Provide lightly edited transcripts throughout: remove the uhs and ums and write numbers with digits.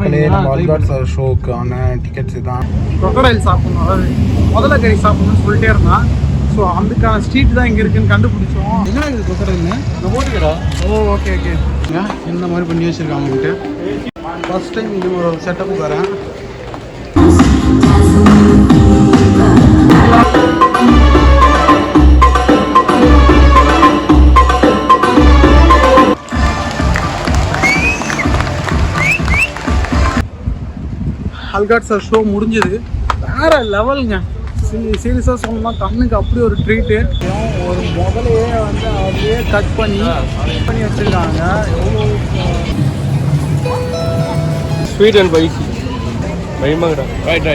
மக்களே நம்ம அல்காட் சார் ஷோக்கான டிக்கெட்ஸ் தான். crocodile சாப்பிடணும், அதாவது முதல்ல கறி சாப்பிடணும்னு சொல்லிட்டே இருந்தான். ஸோ அதுக்கான ஸ்ட்ரீட் தான் இங்கே இருக்குன்னு கண்டுபிடிச்சோம். என்ன இருக்குது crocodile? நான் போட்டுக்கிறா. ஓ ஓகே ஓகே. இந்த மாதிரி பண்ணி வச்சுருக்காங்க அவங்ககிட்ட. ஃபர்ஸ்ட் டைம் இது ஒரு செட்டப் வரேன். அல்காட் சார் ஷோ முடிஞ்சது. வேற லெவலுங்க. சீரியஸாக சொன்னோம்னா கண்ணுக்கு அப்படி ஒரு ட்ரீட்டு. ஒரு முதலையே வந்து அப்படியே கட் பண்ணி வச்சுருக்காங்க. எவ்வளோ ஸ்வீட் அண்ட் ஸ்பைசி பயமாங்கடா. ரைட்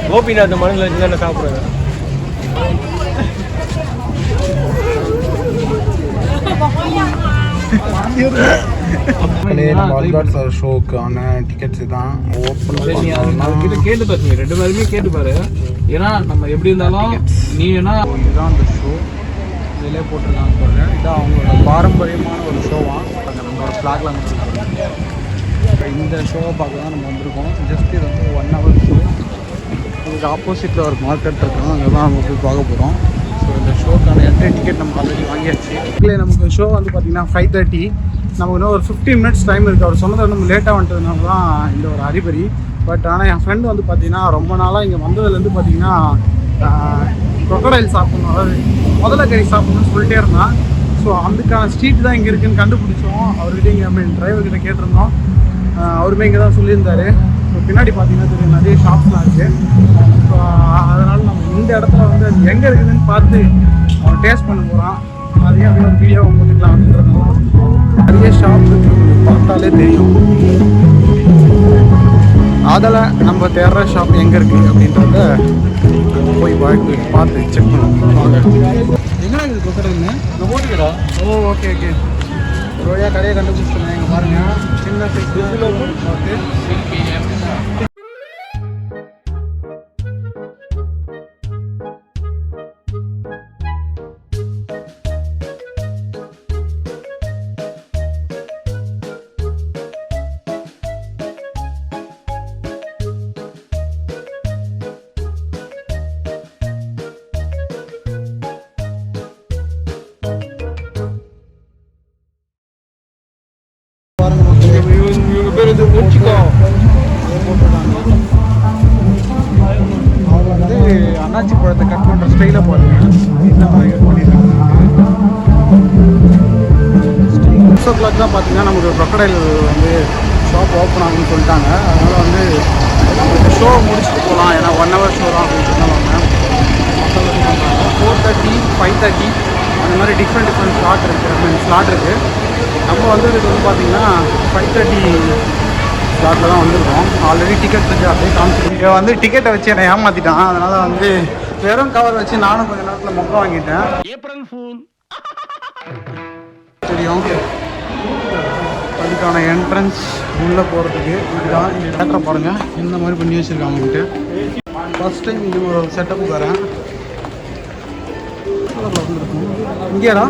கோபிநாத் மனதில் என்னென்ன சாப்பிட்றாங்க. நம்ம அல்காட் சார் ஷோக்கான டிக்கெட்ஸ் தான் ஓப்பன் கேட்டு பாருங்க. ரெண்டு பேருமே கேட்டு பாரு. ஏன்னா நம்ம எப்படி இருந்தாலும் நீ ஏன்னா இதுதான் அந்த ஷோ இதிலே போட்டிருக்காங்க பாருங்க. இதான் அவங்களோட பாரம்பரியமான ஒரு ஷோவாக நம்மளோட ஃப்ளாக்ல இந்த ஷோவை பார்க்க தான் நம்ம வந்திருக்கோம். ஜஸ்ட் இது வந்து 1 hour ஷோ. இதுக்கு ஆப்போசிட்டில் ஒரு மார்க்கெட் இருக்கோம், அங்கே தான் நம்ம போய் பார்க்க போகிறோம். ஸோ இந்த ஷோக்கான என்ட்ரி டிக்கெட் நம்ம ஆல்ரெடி வாங்கியாச்சு. இல்லை நமக்கு ஷோ வந்து பார்த்திங்கன்னா 5:30. நமக்கு இன்னும் ஒரு 15 minutes டைம் இருக்குது. அவர் சொன்னதை நம்ம லேட்டாக வந்துட்டதுனால தான் இந்த ஒரு அறிபறி. பட் ஆனால் என் ஃப்ரெண்டு வந்து பார்த்திங்கன்னா ரொம்ப நாளாக இங்கே வந்ததுலேருந்து பார்த்திங்கன்னா crocodile சாப்பிடணும், அதாவது முதல்ல கறி சாப்பிடணும்னு சொல்லிட்டே இருந்தான். ஸோ அதுக்கான ஸ்ட்ரீட் தான் இங்கே இருக்குதுன்னு கண்டுபிடிச்சோம். அவர்கிட்ட இங்கே டிரைவர்கிட்ட கேட்டிருந்தோம். அவருமே இங்கே தான் சொல்லியிருந்தார். ஸோ பின்னாடி பார்த்தீங்கன்னா தெரியும் நிறைய ஷாப்ஸ்லாம் இருக்குது. ஸோ அதனால் நம்ம இந்த இடத்துல வந்து அது எங்கே இருக்குதுன்னு பார்த்து அவன் டேஸ்ட் பண்ண போகிறான். அதையும் அப்படியே ஒரு வீடியோவை போட்டுக்கலாம் அப்படின்றதுனால நிறைய ஷாப் பார்த்தாலே தெரியும். அதில் நம்ம தேடுற ஷாப் எங்கே இருக்குது அப்படின்றத போய் பார்த்து செக் பண்ணுவோம். என்ன இருக்குது கொக்கடைன்னு நான் போட்டுக்கிறா. ஓ ஓகே ஓகே. ரோயா கடையை கண்டுபிடிச்சிருந்தேன். எங்கள் பாருங்கள் சின்ன சைஸ் பார்த்து அவங்க வந்து அண்ணாச்சி பழத்தை கட் பண்ணுற ஸ்டைலை பாருங்க. இந்த மாதிரி கட் பண்ணியிருக்காங்க. 6 o'clock தான் பார்த்தீங்கன்னா நமக்கு crocodile வந்து ஷாப் ஓப்பன் ஆகுன்னு சொல்லிட்டாங்க. அதனால் வந்து இந்த ஷோ முடிச்சுட்டு போகலாம், ஏன்னா 1 hour ஷோ தான் அப்படின்னு சொன்னாங்க. 4:30, 5:30 அந்த மாதிரி டிஃப்ரெண்ட் ஸ்லாட் இருக்குது. நம்ம வந்ததுக்கு வந்து பார்த்திங்கன்னா 5:30 ஸ்லாட்டில் தான் வந்திருக்கோம். ஆல்ரெடி டிக்கெட் வச்சு அப்படியே காமிச்சிருக்கேன். வந்து டிக்கெட்டை வச்சு என்னை ஏமாற்றிட்டான். அதனால் வந்து வெறும் கவர் வச்சு நானும் கொஞ்சம் நேரத்தில் மொக்கம் வாங்கிட்டேன். ஏப்ரல் ஃபூல் தெரியும். அதுக்கான என்ட்ரன்ஸ் உள்ளே போகிறதுக்கு இதுதான். இந்த தேட்டரை பாருங்கள், இந்த மாதிரி பண்ணி வச்சுருக்காங்க அவங்ககிட்ட. ஃபர்ஸ்ட் டைம் இது ஒரு செட்டப் வரேன். இங்கேடா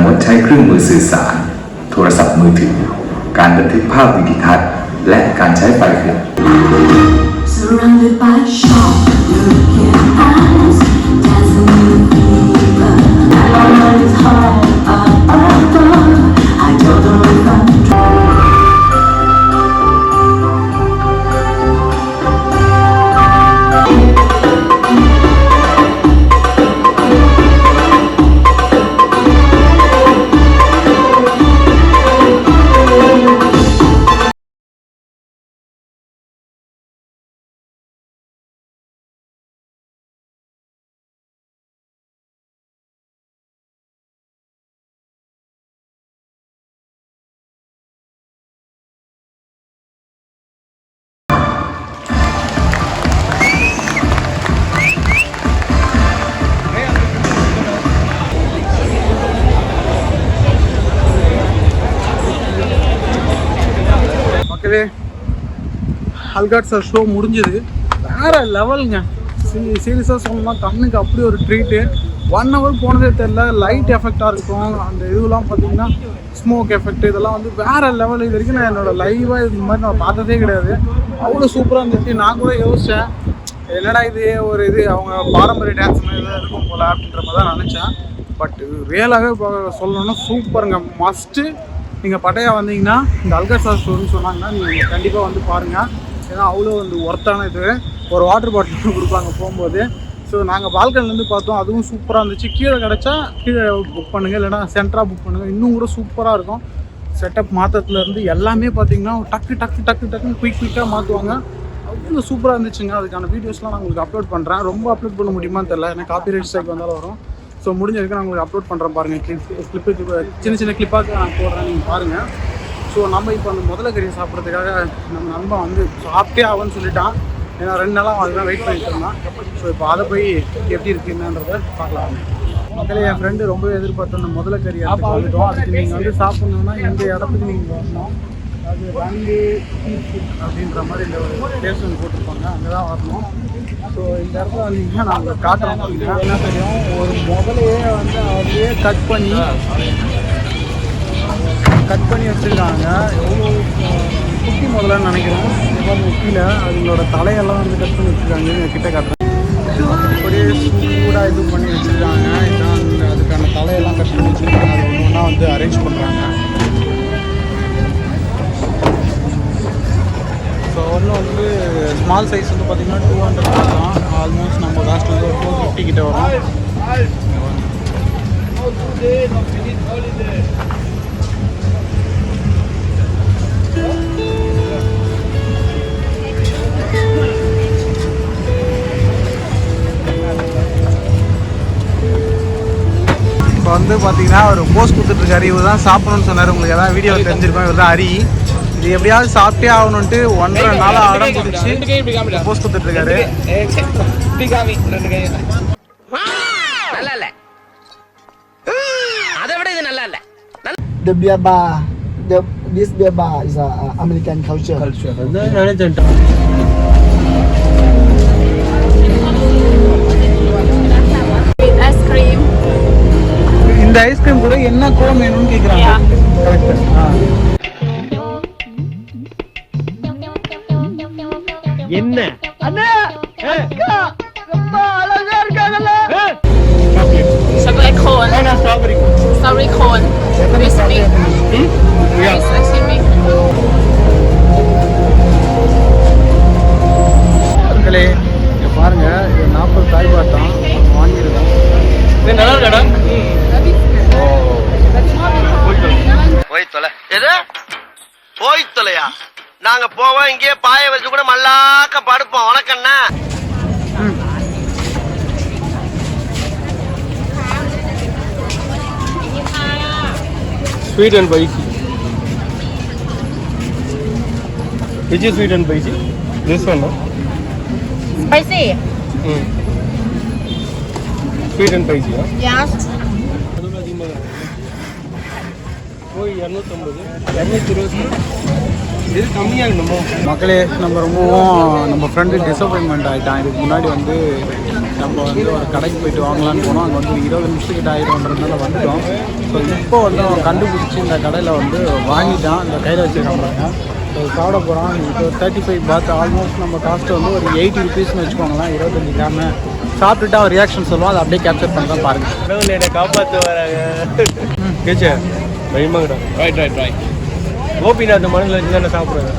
งดใช้เครื่องมือสื่อสารโทรศัพท์มือถือการบันทึกภาพวิดีทัศน์และการใช้ไฟเขื่อน Surrounded by shop looking eyes dazzling fever my mind is high up above I don't know if I'm மக்களே அல்காட்ஸா ஷோ முடிஞ்சது. வேற லெவலுங்க. சீரியஸாக சொல்லணும்னா கண்ணுக்கு அப்படி ஒரு ட்ரீட்டு. 1 hour போனதே தெரில. லைட் எஃபெக்டாக இருக்கும், அந்த இதுலாம் பார்த்தீங்கன்னா ஸ்மோக் எஃபெக்ட், இதெல்லாம் வந்து வேறு லெவல். இது வரைக்கும் நான் என்னோடய லைவாக இது மாதிரி நான் பார்த்ததே கிடையாது. அவ்வளோ சூப்பராக இருந்துச்சு. நான் கூட யோசித்தேன், என்னடா இது ஒரு இது அவங்க பாரம்பரிய டான்ஸ் மாதிரி தான் இருக்கும் போல அப்படின்ற மாதிரி தான் நினச்சேன். பட் ரியலாகவே இப்போ சொல்லணும்னா சூப்பருங்க. மஸ்ட்டு நீங்கள் பட்டையா வந்தீங்கன்னா இந்த அல்காட்ஸா ஷோன்னு சொன்னாங்கன்னா நீங்கள் கண்டிப்பாக வந்து பாருங்கள். ஏன்னா அவ்வளோ வந்து ஒர்த்தான இது. ஒரு வாட்டர் பாட்டில் கொடுப்பாங்க போகும்போது. ஸோ நாங்கள் பால்கனிலேருந்து பார்த்தோம், அதுவும் சூப்பராக இருந்துச்சு. கீழே கிடச்சா கீழே புக் பண்ணுங்கள், இல்லைனா சென்டராக புக் பண்ணுங்கள், இன்னும் கூட சூப்பராக இருக்கும். செட்டப் மாற்றத்துலேருந்து எல்லாமே பார்த்தீங்கன்னா டக்குன்னு குயிக்காக மாற்றுவாங்க. அவ்வளோ சூப்பராக இருந்துச்சுங்க. அதுக்கான வீடியோஸ்லாம் நான் உங்களுக்கு அப்லோட் பண்ணுறேன். ரொம்ப அப்லோட் பண்ண முடியுமான்னு தெரியல, ஏன்னா காப்பிரைட் ஸ்ட்ரைக் வந்தாலும் வரும். ஸோ முடிஞ்ச வரைக்கும் நான் உங்களுக்கு அப்லோட் பண்ணுறேன் பாருங்கள். கிளிப்பு சின்ன கிளிப்பாக நான் போடுறேன், நீங்கள் பாருங்கள். ஸோ நம்ம இப்போ அந்த முதல்ல கறி சாப்பிட்றதுக்காக நம்ம நண்பன் வந்து சாப்பிட்டே ஆகும்னு சொல்லிட்டான். ஏன்னா 2 நாளாக அதுதான் வெயிட் பண்ணிட்டு இருந்தான். ஸோ இப்போ அதை போய் எப்படி இருக்குது என்னன்றதை பார்க்கலாம். மக்களே என் ஃப்ரெண்டு ரொம்ப எதிர்பார்த்த அந்த முதல்ல கறி இடத்துக்கு வந்துட்டோம். அதுக்கு நீங்கள் வந்து சாப்பிட்ணுன்னா இந்த இடத்துக்கு நீங்கள் வரணும். அது ரங்கு அப்படின்ற மாதிரி இந்த ஒரு பிளேஸ் ஒன்று போட்டிருப்பாங்க, அங்கே தான் வரணும். ஸோ இந்த இடத்துல வந்தீங்கன்னா நான் உங்களுக்கு காட்டுறேன். என்ன தெரியும், ஒரு முதலையே வந்து அப்படியே கட் பண்ணி வச்சுருக்காங்க. எவ்வளோ குட்டி முதலன்னு நினைக்கிறேன். கீழே அதுங்களோட தலையெல்லாம் வந்து கட் பண்ணி வச்சுருக்காங்க. கிட்ட காட்டுறேன். அப்படியே சூடாக இது பண்ணி வச்சுருக்காங்க. இதான் அந்த அதுக்கான தலையெல்லாம் கட் பண்ணி வச்சுருக்காங்க. அது ஒன்று ஒன்றா வந்து அரேஞ்ச் பண்ணுறாங்க. ஸோ ஒன்று வந்து ஸ்மால் சைஸ் வந்து பார்த்திங்கன்னா 200 தான். ஆல்மோஸ்ட் நம்ம காஸ்ட் வந்து ஒரு 450 கிட்ட வரும். இப்போ வந்து பார்த்தீங்கன்னா ஒரு போஸ்ட் கொடுத்துட்ருக்காரு. இவர் தான் சாப்பிடணும்னு சொன்னார். உங்களுக்கு எதாவது வீடியோ தெரிஞ்சிருக்கோம். இவர் தான் அரி. இது எப்படியாவது சாப்பிட்டே ஆகணுன்ட்டு 1.5 நாளாக ஆடம் பிடிச்சி post கொடுத்துட்ருக்காரு. The beer bar, this beer bar is a American culture. Ice cream. இந்த ஐஸ்கிரீம் கூட என்ன கோன் வேணும்னு கேட்குறாங்க. என்ன அண்ணா அக்கா ரொம்ப அழகா இருக்காங்கல்ல. Chocolate cone. Strawberry cone. Crispy. Crispy. மக்களே இங்கே பாருங்க, இது 40 தாய்பாத் தான் வாங்கியிருக்கோம். இது நல்லா இருக்கடா. போய் தொலை. எது போய் தொலையா? நாங்க போவோம், இங்கேயே பாய வச்சு கூட மல்லாக்க படுப்போம். வணக்கண்ணா. Sweet and spicy. Which is sweet and spicy? This one, no? Spicy. Sweet and spicy, huh? Yes. போய் 250 220. இது கம்மியாக இருக்கணுமோ? மக்களே நம்ம ரொம்பவும் நம்ம ஃப்ரெண்டு டிசப்பாயின்மெண்ட் ஆகிட்டான். இதுக்கு முன்னாடி வந்து நம்ம வந்து ஒரு கடைக்கு போயிட்டு வாங்கலான்னு போனோம். அங்கே வந்து 20 நிமிஷத்துக்கிட்ட ஆகிடும்ன்றதுனால வந்துட்டோம். ஸோ இப்போ வந்து அவன் கண்டுபிடிச்சி இந்த கடையில் வந்து வாங்கிட்டான். இந்த கையில் வச்சுருக்காங்க. ஸோ சாப்பிட போகிறான். இப்போ 35 பாத். ஆல்மோஸ்ட் நம்ம காஸ்ட்டு வந்து ஒரு 80 ருபீஸ்னு வச்சுக்கோங்களேன். 25 கிராமு. சாப்பிட்டுட்டு அவன் ரியாக்ஷன் சொல்லுவான். அதை அப்படியே கேப்சர் பண்ணுறேன் பாருங்கள். கடவுள் என்னை காப்பாற்ற வராங்க. கேச்சா பயமாங்கடா. ரைட். கோபிநாத் மனதில் வச்சு தானே சாப்பிட்றேன்.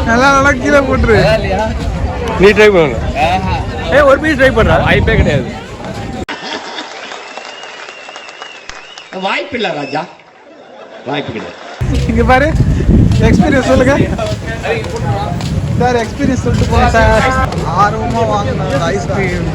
நல்லா நல்லா கீழே போட்டுரு. நீ ட்ரை பண்ணணும். ஒரு பீஸ் ட்ரை பண்ற ஐப்பே கிடையாது. வாய்ப்பு இல்ல ராஜா, வாய்ப்பு கிடையாது. இங்க பாரு எக்ஸ்பீரியன்ஸ் சொல்லுங்க சார். எக்ஸ்பீரியன்ஸ் சொல்லிட்டு போங்க சார். ஆர்வமா வாங்கின ஐஸ்கிரீம்